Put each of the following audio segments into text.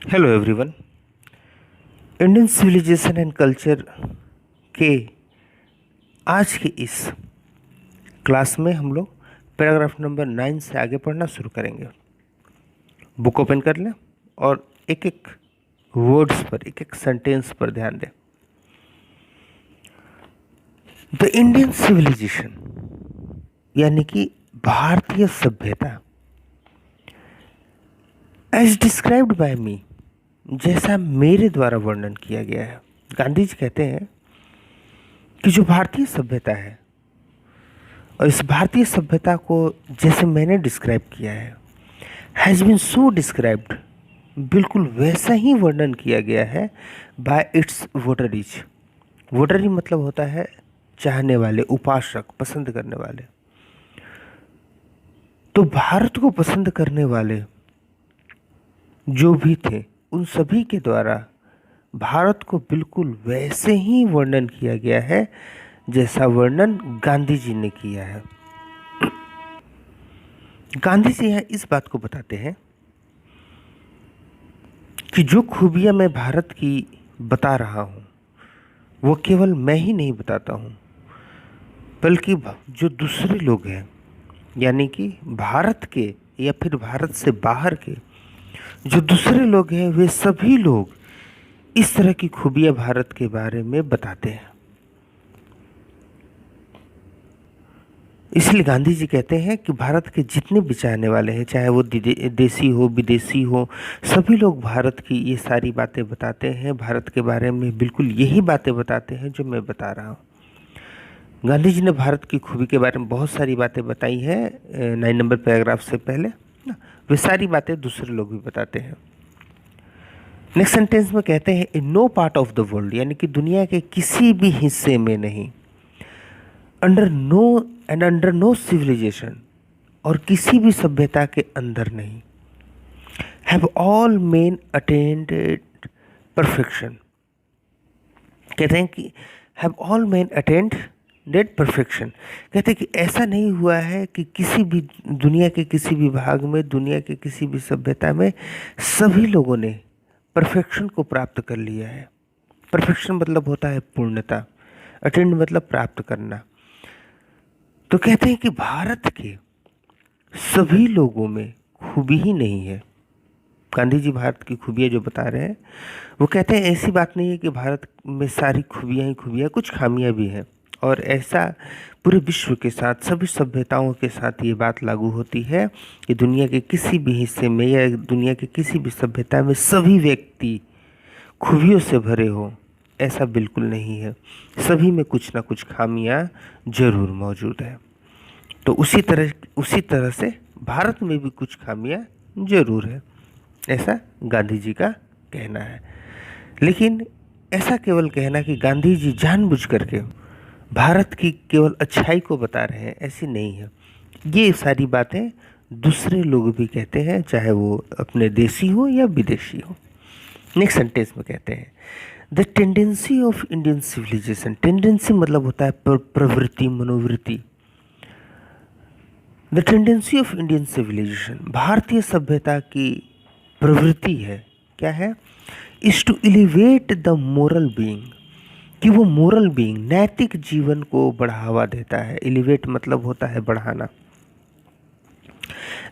Hello everyone. Indian civilization and culture के आज के इस क्लास में हम लोग पैराग्राफ नंबर 9 से आगे पढ़ना शुरू करेंगे। बुक ओपन कर लें और एक एक वर्ड्स पर, एक एक सेंटेंस पर ध्यान दें। द इंडियन सिविलाइजेशन यानी कि भारतीय सभ्यता एज डिस्क्राइब्ड बाय मी, जैसा मेरे द्वारा वर्णन किया गया है। गांधी जी कहते हैं कि जो भारतीय सभ्यता है और इस भारतीय सभ्यता को जैसे मैंने डिस्क्राइब किया है, हैज़ बीन सो डिस्क्राइब्ड, बिल्कुल वैसा ही वर्णन किया गया है बाय इट्स वोटरीज। वोटरी मतलब होता है चाहने वाले, उपासक, पसंद करने वाले। तो भारत को पसंद करने वाले जो भी थे, उन सभी के द्वारा भारत को बिल्कुल वैसे ही वर्णन किया गया है जैसा वर्णन गांधी जी ने किया है। गांधी जी यहाँ इस बात को बताते हैं कि जो खूबियाँ मैं भारत की बता रहा हूँ वो केवल मैं ही नहीं बताता हूँ, बल्कि जो दूसरे लोग हैं, यानी कि भारत के या फिर भारत से बाहर के जो दूसरे लोग हैं, वे सभी लोग इस तरह की खूबियाँ भारत के बारे में बताते हैं। इसलिए गांधी जी कहते हैं कि भारत के जितने भी चाहने वाले हैं, चाहे वो देसी हो, विदेशी हो, सभी लोग भारत की ये सारी बातें बताते हैं, भारत के बारे में बिल्कुल यही बातें बताते हैं जो मैं बता रहा हूँ। गांधी जी ने भारत की खूबी के बारे में बहुत सारी बातें बताई हैं 9 नंबर पैराग्राफ से पहले ना, वे सारी बातें दूसरे लोग भी बताते हैं। नेक्स्ट सेंटेंस में कहते हैं in no part of the world, यानी कि दुनिया के किसी भी हिस्से में नहीं, अंडर नो सिविलाइजेशन, और किसी भी सभ्यता के अंदर नहीं, have all main attended perfection. कहते हैं कि have all main attended perfection, कहते हैं कि ऐसा नहीं हुआ है कि किसी भी दुनिया के किसी भी भाग में, दुनिया के किसी भी सभ्यता में सभी लोगों ने परफेक्शन को प्राप्त कर लिया है। परफेक्शन मतलब होता है पूर्णता, अटेंड मतलब प्राप्त करना। तो कहते हैं कि भारत के सभी लोगों में खूबी ही नहीं है। गांधी जी भारत की खूबियाँ जो बता रहे हैं, वो कहते हैं ऐसी बात नहीं है कि भारत में सारी खूबियाँ ही खूबियाँ, कुछ खामियाँ भी हैं। और ऐसा पूरे विश्व के साथ, सभी सभ्यताओं के साथ ये बात लागू होती है कि दुनिया के किसी भी हिस्से में या दुनिया के किसी भी सभ्यता में सभी व्यक्ति खूबियों से भरे हो, ऐसा बिल्कुल नहीं है। सभी में कुछ ना कुछ खामियां जरूर मौजूद है। तो उसी तरह से भारत में भी कुछ खामियां जरूर है, ऐसा गांधी जी का कहना है। लेकिन ऐसा केवल कहना कि गांधी जी जानबूझ करके भारत की केवल अच्छाई को बता रहे हैं, ऐसी नहीं है। ये सारी बातें दूसरे लोग भी कहते हैं, चाहे वो अपने देशी हो या विदेशी हो। नेक्स्ट सेंटेंस में कहते हैं the tendency of Indian civilization. Tendency मतलब होता है प्रवृत्ति, मनोवृत्ति। The tendency of Indian civilization, भारतीय सभ्यता की प्रवृत्ति है, क्या है? Is to elevate the moral being, कि वो मोरल बीइंग, नैतिक जीवन को बढ़ावा देता है। एलिवेट मतलब होता है बढ़ाना।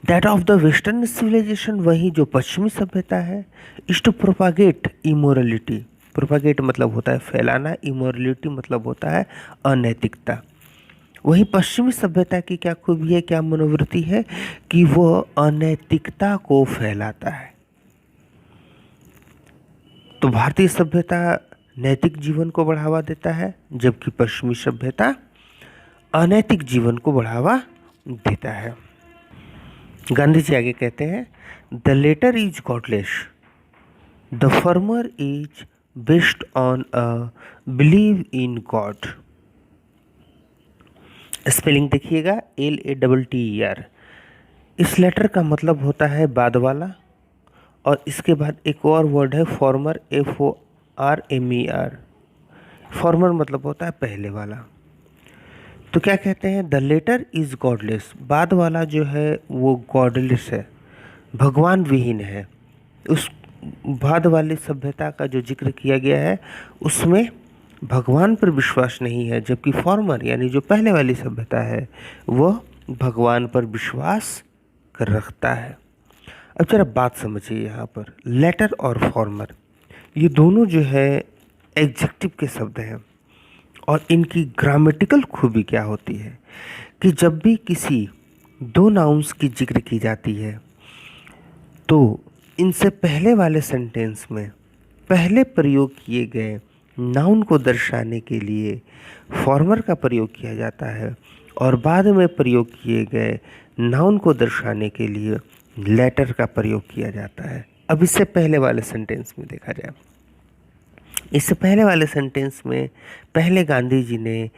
That of the western civilization, वही जो पश्चिमी सभ्यता है, is to propagate immorality. Propagate मतलब होता है फैलाना, इमोरलिटी मतलब होता है अनैतिकता। वही पश्चिमी सभ्यता की क्या खूबी है, क्या मनोवृत्ति है कि वो अनैतिकता को फैलाता है। तो भारतीय सभ्यता नैतिक जीवन को बढ़ावा देता है, जबकि पश्चिमी सभ्यता अनैतिक जीवन को बढ़ावा देता है। गांधी जी आगे कहते हैं the latter is godless, the former is based on a believe in God. Spelling देखिएगा, LATTER। इस लेटर का मतलब होता है बाद वाला, और इसके बाद एक और वर्ड है फॉर्मर, FORMER। फॉर्मर मतलब होता है पहले वाला। तो क्या कहते हैं, द लेटर इज गॉडलेस, बाद वाला जो है वो गॉडलेस है, भगवान विहीन है। बाद वाली सभ्यता का जो जिक्र किया गया है उसमें भगवान पर विश्वास नहीं है, जबकि फॉर्मर यानी जो पहले वाली सभ्यता है वह भगवान पर विश्वास कर रखता है। अब जरा बात समझिए, यहाँ पर लेटर और फॉर्मर ये दोनों जो है एग्जेक्टिव के शब्द हैं, और इनकी ग्रामेटिकल खूबी क्या होती है कि जब भी किसी दो नाउन्स की जिक्र की जाती है तो इनसे पहले वाले सेंटेंस में पहले प्रयोग किए गए नाउन को दर्शाने के लिए फॉर्मर का प्रयोग किया जाता है, और बाद में प्रयोग किए गए नाउन को दर्शाने के लिए लेटर का प्रयोग किया जाता है। अब इससे पहले वाले सेंटेंस में देखा जाए, इससे पहले वाले सेंटेंस में पहले गांधी जी ने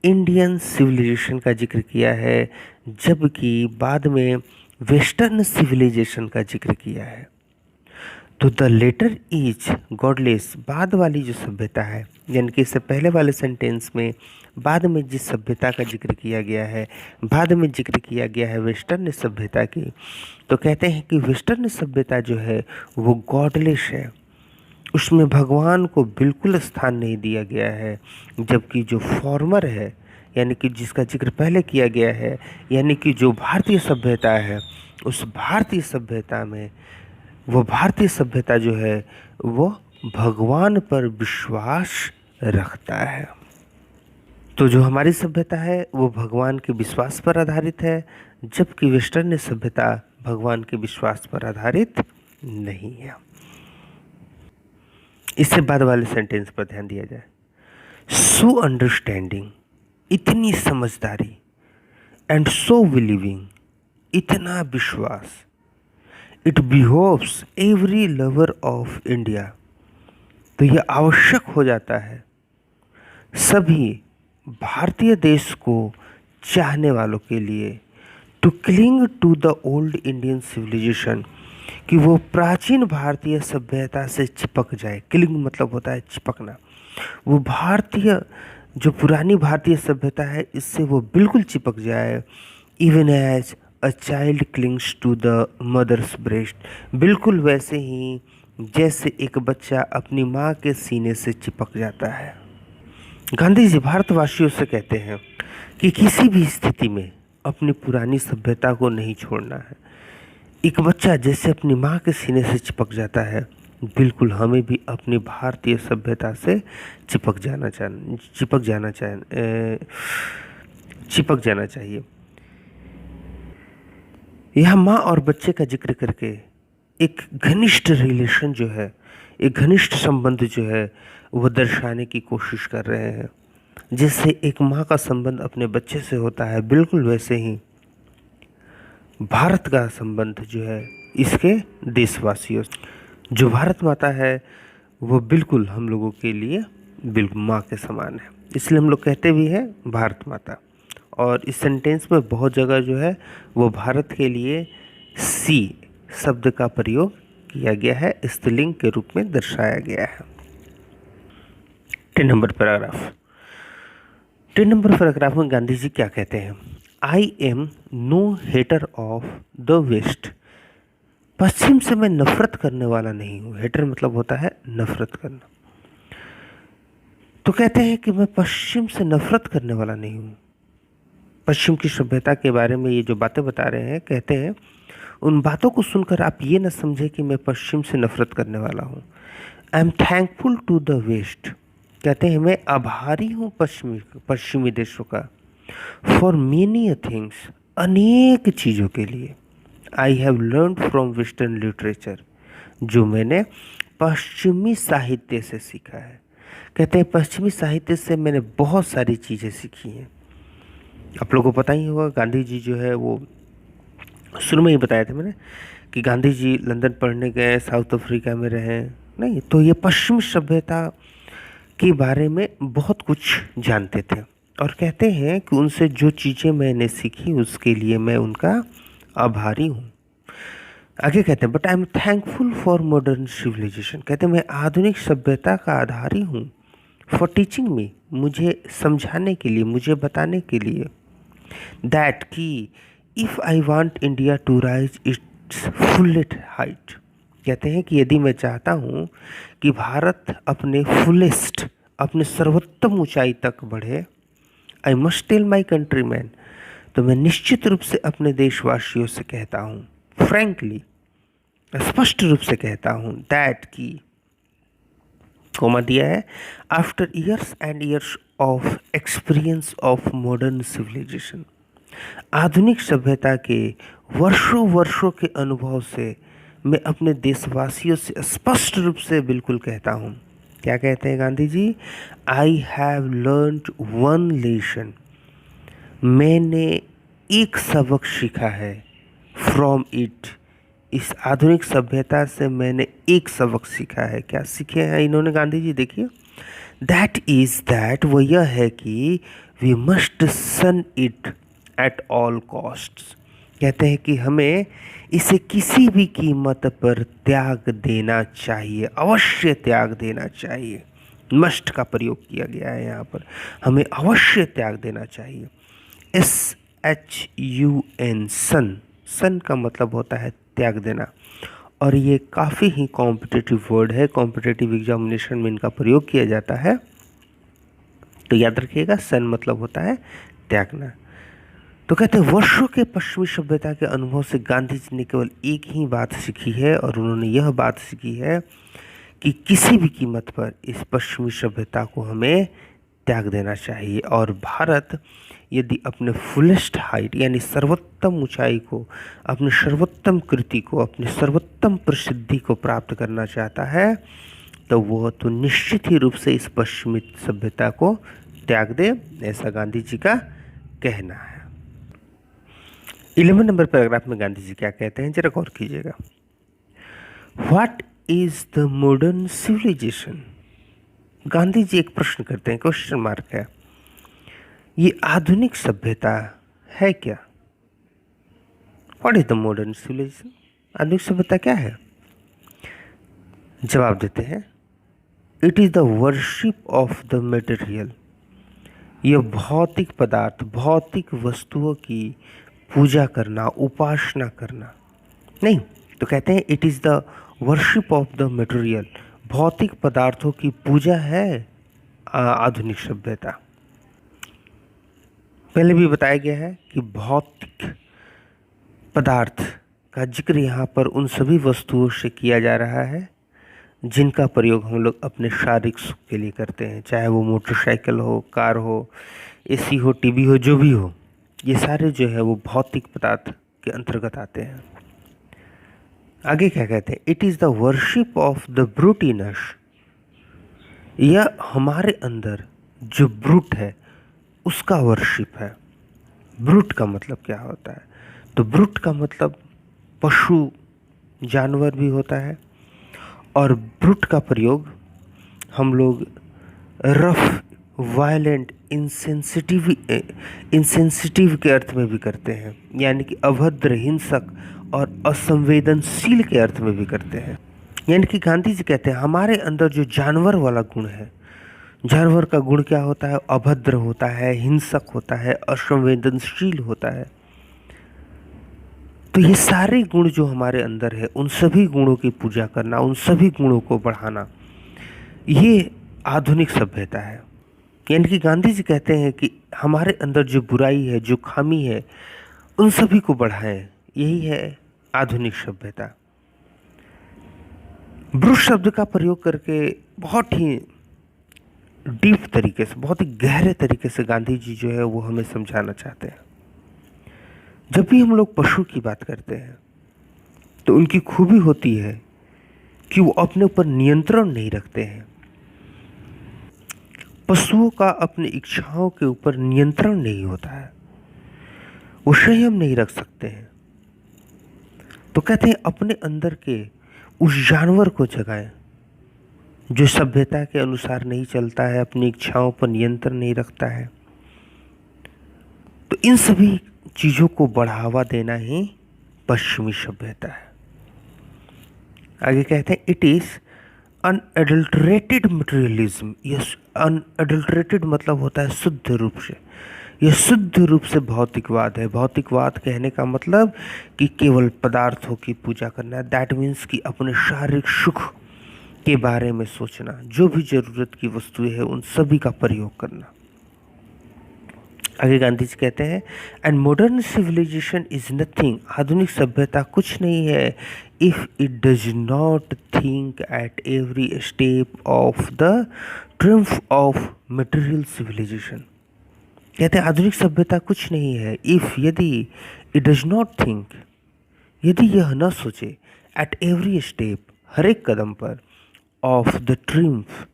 इंडियन सिविलाइजेशन का जिक्र किया है, जबकि बाद में वेस्टर्न सिविलाइजेशन का जिक्र किया है। तो द लेटर इज गॉडलेस, बाद वाली जो सभ्यता है, यानी कि इससे पहले वाले सेंटेंस में बाद में जिस सभ्यता का जिक्र किया गया है, बाद में जिक्र किया गया है वेस्टर्न सभ्यता की, तो कहते हैं कि वेस्टर्न सभ्यता जो है वो गॉडलेस है, उसमें भगवान को बिल्कुल स्थान नहीं दिया गया है। जबकि जो फॉर्मर है, यानी कि जिसका जिक्र पहले किया गया है, यानी कि जो भारतीय सभ्यता है, उस भारतीय सभ्यता में वो भारतीय सभ्यता जो है वो भगवान पर विश्वास रखता है। तो जो हमारी सभ्यता है वो भगवान के विश्वास पर आधारित है, जबकि वेस्टर्न सभ्यता भगवान के विश्वास पर आधारित नहीं है। इससे बाद वाले सेंटेंस पर ध्यान दिया जाए। सो अंडरस्टैंडिंग, इतनी समझदारी, एंड सो बिलीविंग, इतना विश्वास, it behoves every lover of India, तो यह आवश्यक हो जाता है सभी भारतीय देश को चाहने वालों के लिए, to cling to the old Indian civilization, कि वो प्राचीन भारतीय सभ्यता से चिपक जाए। क्लिंग मतलब होता है चिपकना। वो भारतीय जो पुरानी भारतीय सभ्यता है इससे वो बिल्कुल चिपक जाए। Even as a child clings to the mother's breast, बिल्कुल वैसे ही जैसे एक बच्चा अपनी माँ के सीने से चिपक जाता है। गांधी जी भारतवासियों से कहते हैं कि किसी भी स्थिति में अपनी पुरानी सभ्यता को नहीं छोड़ना है। एक बच्चा जैसे अपनी माँ के सीने से चिपक जाता है, बिल्कुल हमें भी अपनी भारतीय सभ्यता से चिपक जाना चाहिए। यह माँ और बच्चे का जिक्र करके एक घनिष्ठ रिलेशन जो है, एक घनिष्ठ संबंध जो है वो दर्शाने की कोशिश कर रहे हैं। जैसे एक माँ का संबंध अपने बच्चे से होता है, बिल्कुल वैसे ही भारत का संबंध जो है इसके देशवासियों, जो भारत माता है वो बिल्कुल हम लोगों के लिए बिल्कुल माँ के समान है। इसलिए हम लोग कहते भी हैं भारत माता। और इस सेंटेंस में बहुत जगह जो है वो भारत के लिए सी शब्द का प्रयोग किया गया है, स्त्रीलिंग के रूप में दर्शाया गया है। 10 नंबर पैराग्राफ में गांधी जी क्या कहते हैं? I am no hater of the west, पश्चिम से मैं नफरत करने वाला नहीं हूँ। हेटर मतलब होता है नफरत करना। तो कहते हैं कि मैं पश्चिम से नफरत करने वाला नहीं हूँ। पश्चिम की सभ्यता के बारे में ये जो बातें बता रहे हैं, कहते हैं उन बातों को सुनकर आप ये न समझे कि मैं पश्चिम से नफरत करने वाला हूँ। I am thankful to the west, कहते हैं मैं आभारी हूँ पश्चिमी देशों का। फॉर मेनी थिंग्स, अनेक चीज़ों के लिए। I have learn from western literature, जो मैंने पश्चिमी साहित्य से सीखा है। कहते हैं पश्चिमी साहित्य से मैंने बहुत सारी चीज़ें सीखी हैं। आप लोगों को पता ही होगा गांधी जी जो है वो शुरू में ही बताया था मैंने कि गांधी जी लंदन पढ़ने गए, साउथ अफ्रीका में रहे, नहीं तो ये पश्चिमी सभ्यता के बारे में बहुत कुछ जानते थे। और कहते हैं कि उनसे जो चीज़ें मैंने सीखी उसके लिए मैं उनका आभारी हूँ। आगे कहते हैं but I am thankful for modern civilization, कहते हैं मैं आधुनिक सभ्यता का आधारी हूँ। फॉर टीचिंग मी, मुझे समझाने के लिए, मुझे बताने के लिए। दैट कि if I want India to rise its fullest height, कहते हैं कि यदि मैं चाहता हूँ कि भारत अपने फुलेस्ट, अपने सर्वोत्तम ऊंचाई तक बढ़े, I must tell my country man, तो मैं निश्चित रूप से अपने देशवासियों से कहता हूँ, फ्रैंकली, स्पष्ट रूप से कहता हूँ, दैट की कोमा दिया है, after years and years of experience of modern civilization, आधुनिक सभ्यता के वर्षों वर्षों के अनुभव से मैं अपने देशवासियों से स्पष्ट रूप से बिल्कुल कहता हूँ। क्या कहते हैं Gandhi ji? I have learned one lesson, मैंने एक सबक सीखा है, फ्रॉम इट, इस आधुनिक सभ्यता से मैंने एक सबक सीखा है। क्या सीखे हैं इन्होंने गांधी जी? देखिए, दैट इज़ दैट, वो यह है कि we must shun it at all costs, कहते हैं कि हमें इसे किसी भी कीमत पर त्याग देना चाहिए, अवश्य त्याग देना चाहिए। मस्ट का प्रयोग किया गया है यहाँ पर, हमें अवश्य त्याग देना चाहिए। SHUN, सन, सन का मतलब होता है त्याग देना, और ये काफ़ी ही कॉम्पिटिटिव वर्ड है, कॉम्पिटिटिव एग्जामिनेशन में इनका प्रयोग किया जाता है, तो याद रखिएगा, सन मतलब होता है त्यागना। तो कहते हैं वर्षों के पश्चिमी सभ्यता के अनुभव से गांधी जी ने केवल एक ही बात सीखी है, और उन्होंने यह बात सीखी है कि किसी भी कीमत पर इस पश्चिमी सभ्यता को हमें त्याग देना चाहिए, और भारत यदि अपने फुलेस्ट हाइट यानी सर्वोत्तम ऊंचाई को, अपनी सर्वोत्तम कृति को, अपनी सर्वोत्तम प्रसिद्धि को प्राप्त करना चाहता है, तो वह तो निश्चित ही रूप से इस पश्चिमी सभ्यता को त्याग दे, ऐसा गांधी जी का कहना है। 11 नंबर पैराग्राफ में गांधी जी क्या कहते हैं, जरा गौर कीजिएगा। What is the modern civilization? Gandhi ji एक प्रश्न करते हैं, क्वेश्चन मार्क है, ये आधुनिक सभ्यता है क्या? What is the modern civilization? आधुनिक सभ्यता क्या है? जवाब देते हैं, it is the worship of the material, यह भौतिक पदार्थ, भौतिक वस्तुओं की पूजा करना, उपासना करना नहीं। तो कहते हैं it is the worship of the material, भौतिक पदार्थों की पूजा है आधुनिक सभ्यता। पहले भी बताया गया है कि भौतिक पदार्थ का जिक्र यहाँ पर उन सभी वस्तुओं से किया जा रहा है जिनका प्रयोग हम लोग अपने शारीरिक सुख के लिए करते हैं, चाहे वो मोटरसाइकिल हो, कार हो, एसी हो, टीवी हो, जो भी हो, ये सारे जो है वो भौतिक पदार्थ के अंतर्गत आते हैं। आगे क्या कहते हैं, it is the worship of the brute in us, यह हमारे अंदर जो ब्रूट है उसका वर्शिप है। ब्रूट का मतलब क्या होता है? तो ब्रूट का मतलब पशु जानवर भी होता है, और ब्रूट का प्रयोग हम लोग रफ, वायलेंट, इंसेंसिटिव के अर्थ में भी करते हैं, यानी कि अभद्र, हिंसक और असंवेदनशील के अर्थ में भी करते हैं। यानी कि गांधी जी कहते हैं हमारे अंदर जो जानवर वाला गुण है, जानवर का गुण क्या होता है? अभद्र होता है, हिंसक होता है, असंवेदनशील होता है। तो ये सारे गुण जो हमारे अंदर है, उन सभी गुणों की पूजा करना, उन सभी गुणों को बढ़ाना, ये आधुनिक सभ्यता है। यानी कि गांधी जी कहते हैं कि हमारे अंदर जो बुराई है, जो खामी है, उन सभी को बढ़ाएं, यही है आधुनिक सभ्यता। ब्रूट शब्द का प्रयोग करके बहुत ही डीप तरीके से, बहुत ही गहरे तरीके से गांधी जी जो है वो हमें समझाना चाहते हैं। जब भी हम लोग पशु की बात करते हैं तो उनकी खूबी होती है कि वो अपने ऊपर नियंत्रण नहीं रखते हैं। पशुओं का अपनी इच्छाओं के ऊपर नियंत्रण नहीं होता है, वो संयम नहीं रख सकते हैं। तो कहते हैं अपने अंदर के उस जानवर को जगाएं जो सभ्यता के अनुसार नहीं चलता है, अपनी इच्छाओं पर नियंत्रण नहीं रखता है। तो इन सभी चीज़ों को बढ़ावा देना ही पश्चिमी सभ्यता है। आगे कहते हैं it is unadulterated materialism. Yes, unadulterated मतलब होता है शुद्ध रूप से, यह शुद्ध रूप से भौतिकवाद है। भौतिकवाद कहने का मतलब कि केवल पदार्थों की पूजा करना। दैट मीन्स कि अपने शारीरिक सुख के बारे में सोचना, जो भी जरूरत की वस्तुएं हैं उन सभी का प्रयोग करना। आगे गांधी जी कहते हैं, and modern civilization is nothing, आधुनिक सभ्यता कुछ नहीं है, if it does not think at every step of the triumph of material civilization. कहते हैं आधुनिक सभ्यता कुछ नहीं है इफ, यदि, इट डज नॉट थिंक, यदि यह न सोचे, एट एवरी स्टेप, हर एक कदम पर, ऑफ द ट्रिम्फ,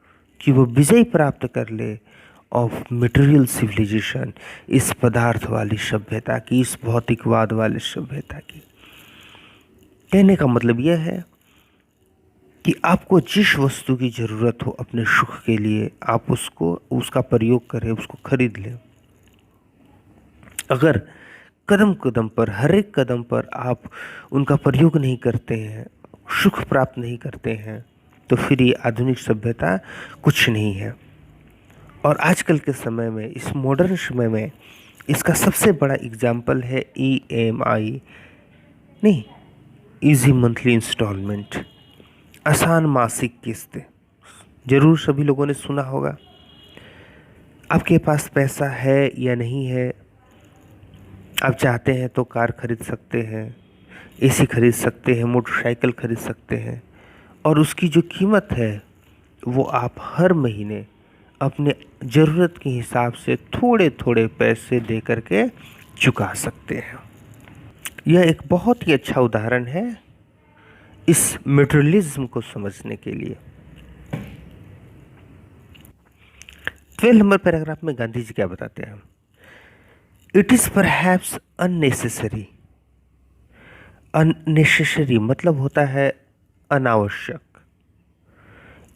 कि वह विजय प्राप्त कर ले, ऑफ मटेरियल सिविलाइजेशन, इस पदार्थ वाली सभ्यता की, इस भौतिकवाद वाली सभ्यता की। कहने का मतलब यह है कि आपको जिस वस्तु की जरूरत हो अपने सुख के लिए, आप उसका प्रयोग करें, उसको खरीद लें। अगर कदम कदम पर, हर एक कदम पर आप उनका प्रयोग नहीं करते हैं, सुख प्राप्त नहीं करते हैं, तो फिर ये आधुनिक सभ्यता कुछ नहीं है। और आजकल के समय में, इस मॉडर्न समय में, इसका सबसे बड़ा एग्जाम्पल है EMI, नहीं, इजी मंथली इंस्टॉलमेंट, आसान मासिक किस्त। जरूर सभी लोगों ने सुना होगा। आपके पास पैसा है या नहीं है, आप चाहते हैं तो कार खरीद सकते हैं, AC खरीद सकते हैं, मोटरसाइकिल खरीद सकते हैं, और उसकी जो कीमत है वो आप हर महीने अपने ज़रूरत के हिसाब से थोड़े थोड़े पैसे दे करके चुका सकते हैं। यह एक बहुत ही अच्छा उदाहरण है इस मटेरियलिज्म को समझने के लिए। 12 नंबर पैराग्राफ में गांधी जी क्या बताते हैं, it is perhaps unnecessary. Unnecessary मतलब होता है अनावश्यक,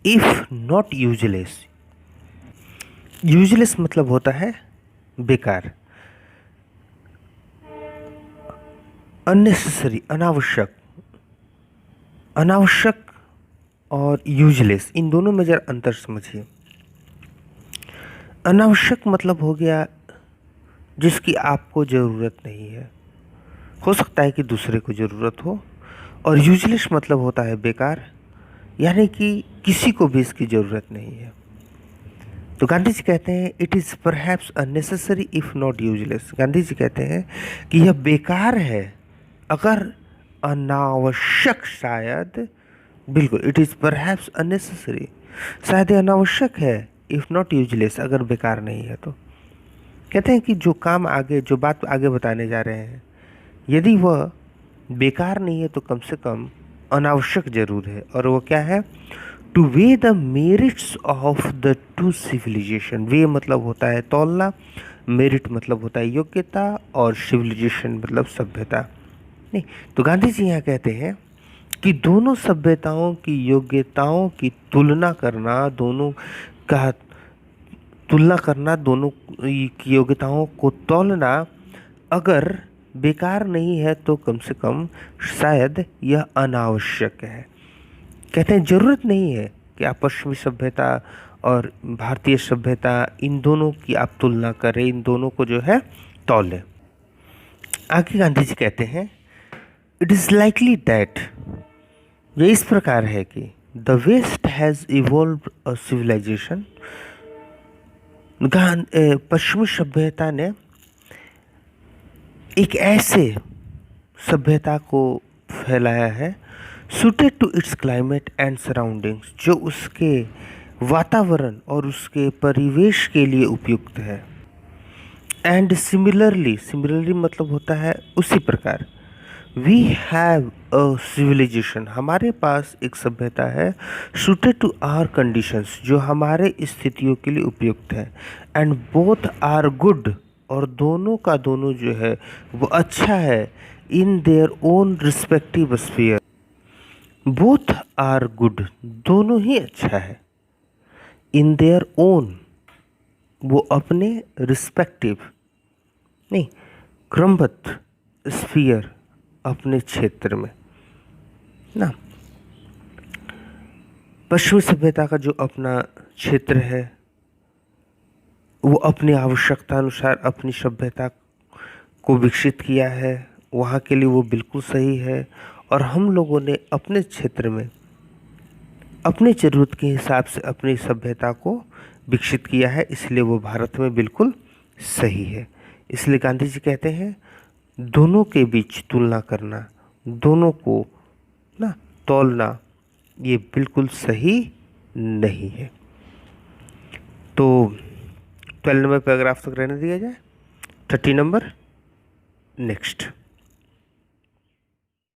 इफ नॉट यूजलेस। यूजलेस मतलब होता है बेकार, अननेसेसरी अनावश्यक। अनावश्यक और यूजलेस, इन दोनों में जरा अंतर समझिए। अनावश्यक मतलब हो गया जिसकी आपको ज़रूरत नहीं है, हो सकता है कि दूसरे को ज़रूरत हो। और यूजलेस मतलब होता है बेकार, यानी कि किसी को भी इसकी ज़रूरत नहीं है। तो गांधी जी कहते हैं it is perhaps unnecessary if not useless. Gandhi ji कहते हैं कि यह बेकार है अगर अनावश्यक, शायद, बिल्कुल, इट इज़ परहैप्स अननेसेसरी, शायद यह अनावश्यक है, इफ़ नॉट यूजलेस, अगर बेकार नहीं है तो। कहते हैं कि जो काम आगे, जो बात आगे बताने जा रहे हैं, यदि वह बेकार नहीं है तो कम से कम अनावश्यक जरूर है। और वो क्या है, to weigh the merits of the two civilization. Weigh मतलब होता है तौलना, मेरिट मतलब होता है योग्यता, और सिविलाइजेशन मतलब सभ्यता। नहीं, तो गांधी जी यहाँ कहते हैं कि दोनों सभ्यताओं की योग्यताओं की तुलना करना, दोनों की योग्यताओं को तौलना अगर बेकार नहीं है तो कम से कम शायद यह अनावश्यक है। कहते हैं ज़रूरत नहीं है कि आप पश्चिमी सभ्यता और भारतीय सभ्यता, इन दोनों की आप तुलना करें, इन दोनों को जो है तौलें। आगे गांधी जी कहते हैं इट इज़ लाइकली दैट, ये इस प्रकार है कि the west has evolved a civilization, पश्चिमी सभ्यता ने एक ऐसे सभ्यता को फैलाया है, suited to its climate and surroundings, जो उसके वातावरण और उसके परिवेश के लिए उपयुक्त है। एंड सिमिलरली मतलब होता है उसी प्रकार, वी हैव अ सिविलाइजेशन, हमारे पास एक सभ्यता है, सुटेड टू आवर कंडीशंस, जो हमारे स्थितियों के लिए उपयुक्त है। एंड बोथ आर गुड, और दोनों का दोनों जो है वो अच्छा है, in their own respective sphere. Both are good, दोनों ही अच्छा है, इन देयर ओन, वो अपने रिस्पेक्टिव, नहीं, क्रमबद्ध, स्फीयर, अपने क्षेत्र में ना। पश्चिमी सभ्यता का जो अपना क्षेत्र है वो अपनी आवश्यकता अनुसार अपनी सभ्यता को विकसित किया है, वहाँ के लिए वो बिल्कुल सही है। और हम लोगों ने अपने क्षेत्र में अपनी ज़रूरत के हिसाब से अपनी सभ्यता को विकसित किया है, इसलिए वो भारत में बिल्कुल सही है। इसलिए गांधी जी कहते हैं दोनों के बीच तुलना करना, दोनों को ना तौलना, ये बिल्कुल सही नहीं है। तो 12 नंबर पैराग्राफ तक रहने दिया जाए। 30 नंबर नेक्स्ट।